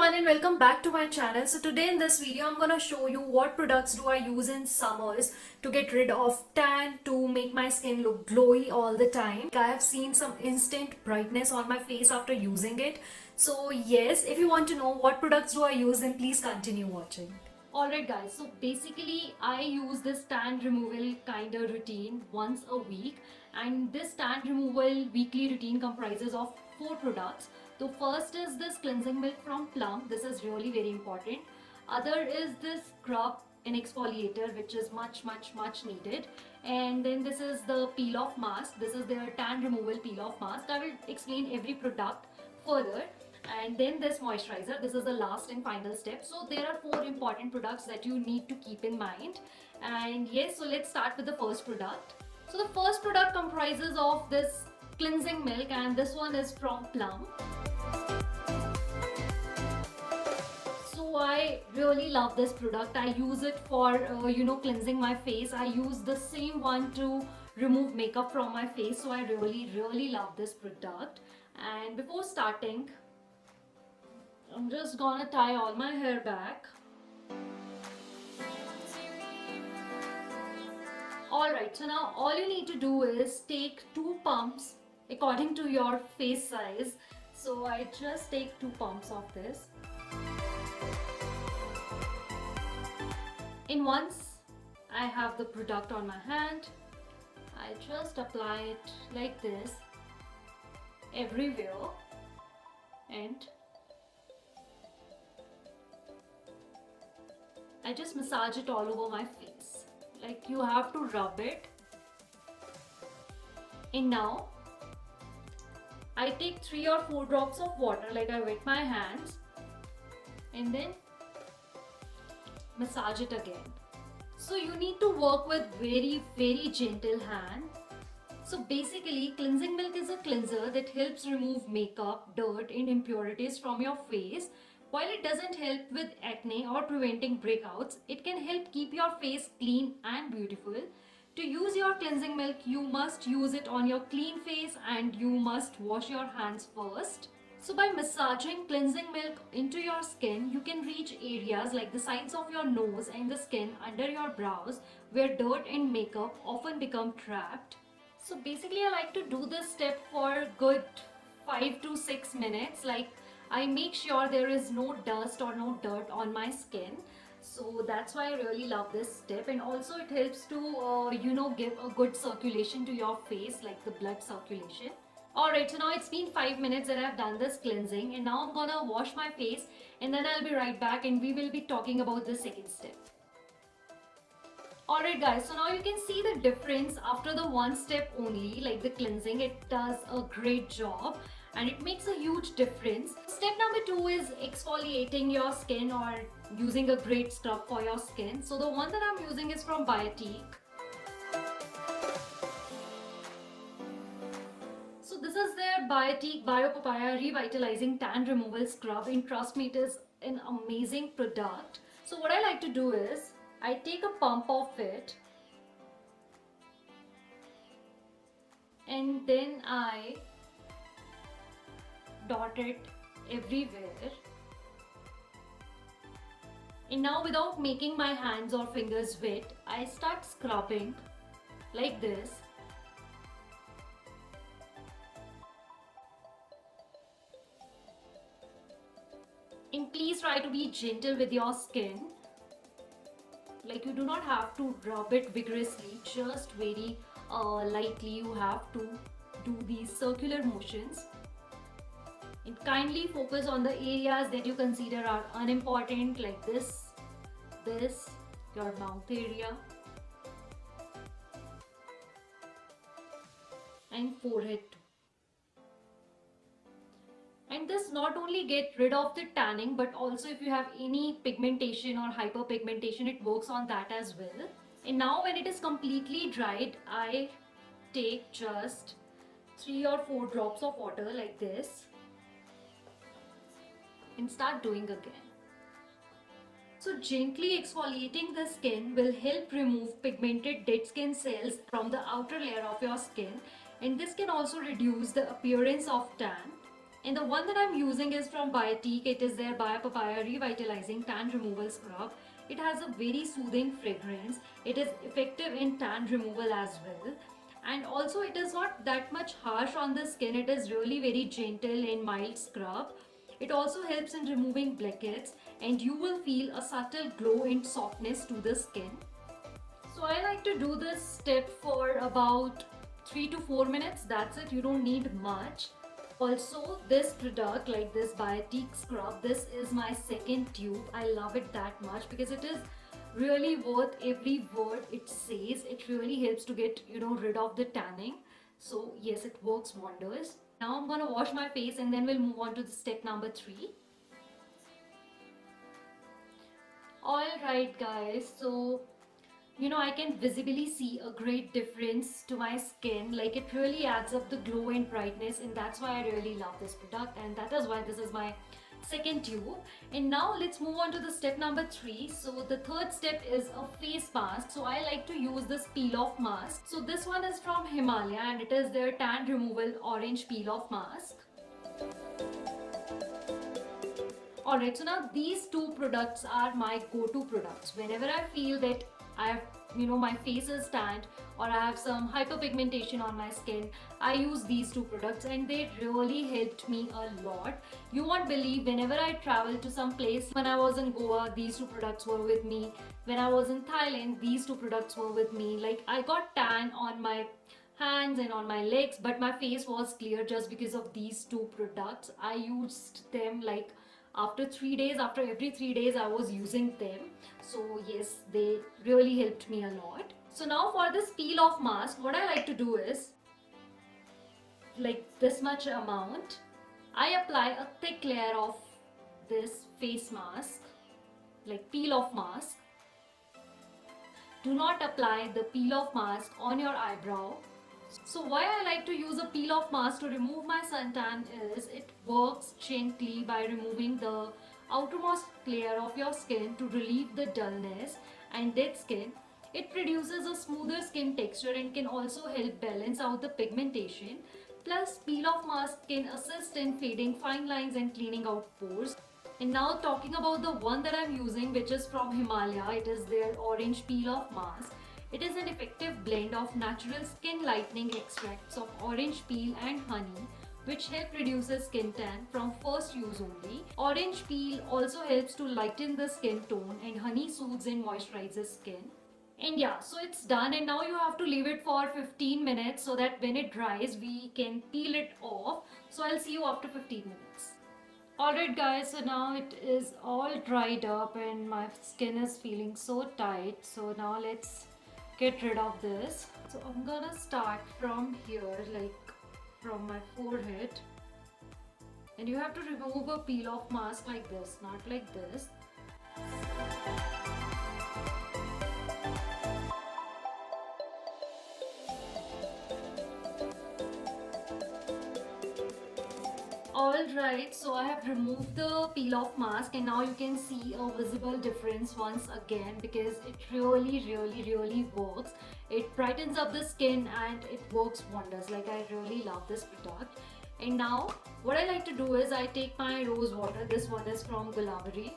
everyone and welcome back to my channel. So today in this video I'm gonna show you what products do I use in summers to get rid of tan, to make my skin look glowy all the time. I have seen some instant brightness on my face after using it. So yes, if you want to know what products do I use, then please continue watching. Alright guys, so basically I use this tan removal kind of routine once a week, and this tan removal weekly routine comprises of 4 products. So first is this cleansing milk from Plum. This is really very important. Other is this scrub and exfoliator, which is much needed. And then this is the peel off mask. This is their tan removal peel off mask. I will explain every product further. And then this moisturizer. This is the last and final step. So there are 4 important products that you need to keep in mind. And yes, so let's start with the first product. So the first product comprises of this cleansing milk, and this one is from Plum. So I really love this product. I use it for cleansing my face. I use the same one to remove makeup from my face. So I really love this product. And before starting, I'm just gonna tie all my hair back. Alright, so now all you need to do is take 2 pumps according to your face size. So I just take 2 pumps of this. And once I have the product on my hand, I just apply it like this everywhere, and I just massage it all over my face. Like, you have to rub it. And now I take 3 or 4 drops of water, like I wet my hands, and then massage it again. So you need to work with very gentle hand. So basically, cleansing milk is a cleanser that helps remove makeup, dirt and impurities from your face. While it doesn't help with acne or preventing breakouts, it can help keep your face clean and beautiful. To use your cleansing milk, you must use it on your clean face and you must wash your hands first. So by massaging cleansing milk into your skin, you can reach areas like the sides of your nose and the skin under your brows where dirt and makeup often become trapped. So basically I like to do this step for good 5 to 6 minutes. Like, I make sure there is no dust or no dirt on my skin. So that's why I really love this step, and also it helps to give a good circulation to your face, like the blood circulation. Alright, so now it's been 5 minutes that I've done this cleansing, and now I'm gonna wash my face, and then I'll be right back and we will be talking about the second step. Alright guys, so now you can see the difference after the one step only, like the cleansing. It does a great job and it makes a huge difference. Step number 2 is exfoliating your skin or using a great scrub for your skin. So the one that I'm using is from Biotique. So this is their Biotique Bio Papaya Revitalizing Tan Removal Scrub, and trust me, it is an amazing product. So what I like to do is, I take a pump of it and then I dot it everywhere. And now, without making my hands or fingers wet, I start scrubbing like this. And please try to be gentle with your skin. Like, you do not have to rub it vigorously, just very lightly. You have to do these circular motions. And kindly focus on the areas that you consider are unimportant, like this, your mouth area and forehead too. And this not only get rid of the tanning, but also if you have any pigmentation or hyperpigmentation, it works on that as well. And now when it is completely dried, I take just 3 or 4 drops of water like this and start doing again. So gently exfoliating the skin will help remove pigmented dead skin cells from the outer layer of your skin, and this can also reduce the appearance of tan. And the one that I'm using is from Biotique. It is their Bio Papaya Revitalizing Tan Removal Scrub. It has a very soothing fragrance. It is effective in tan removal as well. And also it is not that much harsh on the skin. It is really very gentle and mild scrub. It also helps in removing blackheads and you will feel a subtle glow and softness to the skin. So I like to do this step for about 3 to 4 minutes. That's it. You don't need much. Also, this product, like this Biotique scrub, this is my second tube. I love it that much because it is really worth every word it says. It really helps to get, rid of the tanning. So yes, it works wonders. Now I'm gonna wash my face and then we'll move on to the step number 3. Alright guys, so I can visibly see a great difference to my skin. Like, it really adds up the glow and brightness, and that's why I really love this product, and that is why this is my second tube. And now let's move on to the step number 3. So the third step is a face mask. So I like to use this peel off mask. So this one is from Himalaya and it is their tan removal orange peel off mask. Alright, so now these two products are my go-to products. Whenever I feel that I have, my face is tanned or I have some hyperpigmentation on my skin, I use these two products and they really helped me a lot. You won't believe, whenever I travel to some place, when I was in Goa, these two products were with me. When I was in Thailand, these two products were with me. Like, I got tan on my hands and on my legs, but my face was clear just because of these two products. I used them like after every 3 days I was using them. So yes, they really helped me a lot. So now for this peel off mask, what I like to do is, like this much amount, I apply a thick layer of this face mask, like peel off mask. Do not apply the peel off mask on your eyebrow. So why I like to use a peel off mask to remove my suntan is it works gently by removing the outermost layer of your skin to relieve the dullness and dead skin. It produces a smoother skin texture and can also help balance out the pigmentation. Plus, peel off mask can assist in fading fine lines and cleaning out pores. And now talking about the one that I'm using, which is from Himalaya, it is their orange peel off mask. It is an effective blend of natural skin lightening extracts of orange peel and honey, which help reduce the skin tan from first use only. Orange peel also helps to lighten the skin tone and honey soothes and moisturizes skin. And yeah, so it's done, and now you have to leave it for 15 minutes so that when it dries, we can peel it off. So I'll see you after 15 minutes. Alright guys, so now it is all dried up and my skin is feeling so tight. So now let's get rid of this. So I'm gonna start from here, like from my forehead, and you have to remove a peel off mask like this, not like this. Alright, so I have removed the peel off mask and now you can see a visible difference once again because it really works. It brightens up the skin and it works wonders. Like, I really love this product. And now what I like to do is I take my rose water. This one is from Gulabari.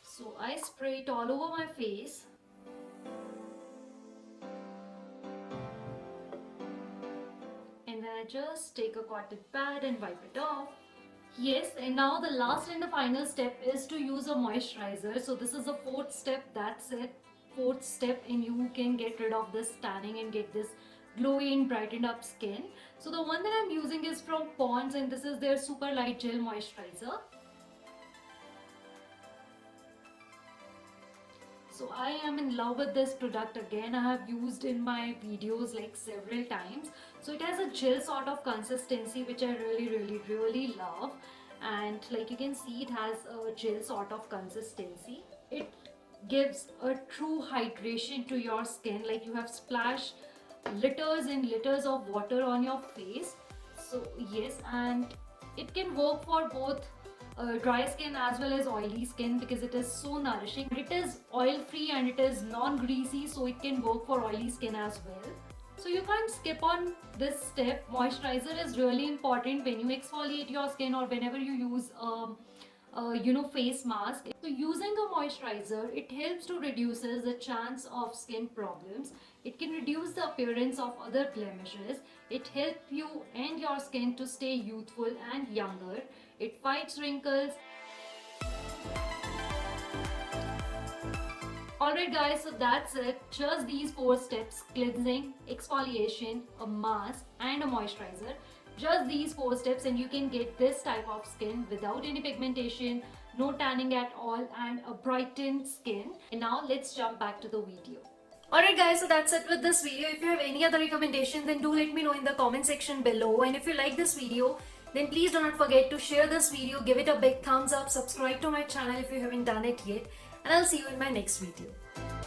So I spray it all over my face. And then I just take a cotton pad and wipe it off. Yes, and now the last and the final step is to use a moisturizer. So this is the fourth step, that's it. Fourth step, and you can get rid of this tanning and get this glowy and brightened up skin. So the one that I'm using is from Pond's and this is their Super Light Gel Moisturizer. So I am in love with this product again. I have used in my videos like several times. So it has a gel sort of consistency which I really love. And like you can see, it has a gel sort of consistency. It gives a true hydration to your skin. Like, you have splashed liters and liters of water on your face. So yes, and it can work for both dry skin as well as oily skin because it is so nourishing. It is oil free and it is non-greasy, so it can work for oily skin as well. So you can't skip on this step. Moisturizer is really important when you exfoliate your skin or whenever you use face mask. So using a moisturizer, it helps to reduces the chance of skin problems. It can reduce the appearance of other blemishes. It helps you and your skin to stay youthful and younger. It fights wrinkles. Alright guys, so that's it. Just these 4 steps: cleansing, exfoliation, a mask and a moisturizer. Just these 4 steps and you can get this type of skin without any pigmentation, no tanning at all, and a brightened skin. And now let's jump back to the video. Alright guys, so that's it with this video. If you have any other recommendation, then do let me know in the comment section below. And if you like this video, then please do not forget to share this video, give it a big thumbs up, subscribe to my channel if you haven't done it yet, and I'll see you in my next video.